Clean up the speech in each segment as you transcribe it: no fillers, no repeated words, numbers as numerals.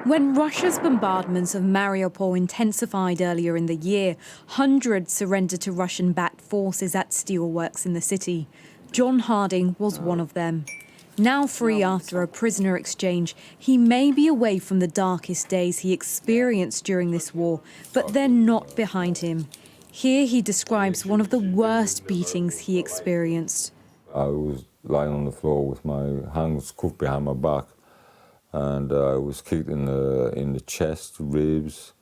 When Russia's bombardments of Mariupol intensified earlier in the year, hundreds surrendered to Russian-backed forces at steelworks in the city. John Harding was one of them. Now free after a prisoner exchange, he may be away from the darkest days he experienced during this war, but they're not behind him. Here he describes one of the worst beatings he experienced. I was lying on the floor with my hands cuffed behind my back, and I was kicked in the chest, ribs,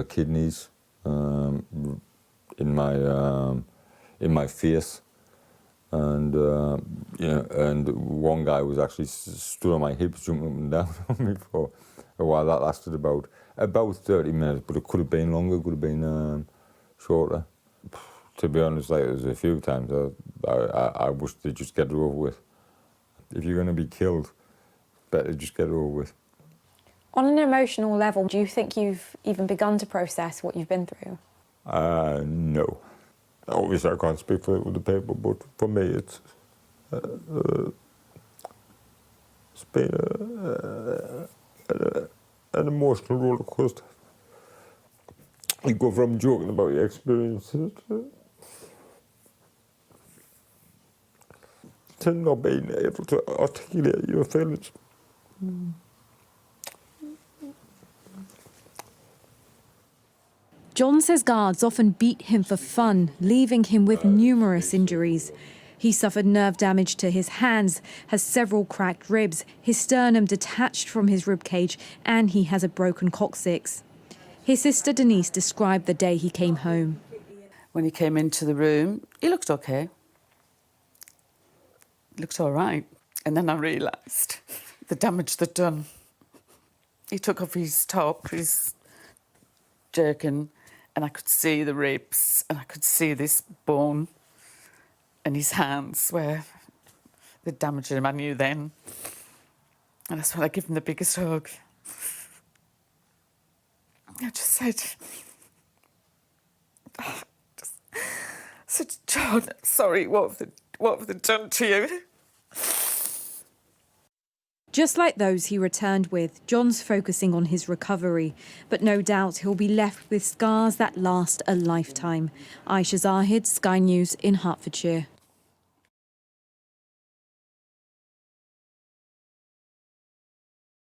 kidneys, in my face, and and one guy was actually stood on my hips, jumping up and down on me for a while. That lasted about 30 minutes, but it could have been longer, could have been shorter. To be honest, like, there's a few times I wish they'd just get it over with. If you're going to be killed, better just get it over with. On an emotional level, do you think you've even begun to process what you've been through? No. Obviously, I can't speak for it with the paper, but for me, it's been an emotional roller coaster. You go from joking about your experiences to not being able to articulate your feelings. John says guards often beat him for fun, leaving him with numerous injuries. He suffered nerve damage to his hands, has several cracked ribs, his sternum detached from his ribcage, and he has a broken coccyx. His sister Denise described the day he came home. When he came into the room, he looked okay. He looked all right. And then I realised the damage they'd done. He took off his top, his jerkin, and I could see the ribs, and I could see this bone in his hands where they'd damaged him. I knew then. And that's when I gave him the biggest hug. I just said, John, sorry, what have they done to you? Just like those he returned with, John's focusing on his recovery, but no doubt he'll be left with scars that last a lifetime. Aisha Zahid, Sky News in Hertfordshire.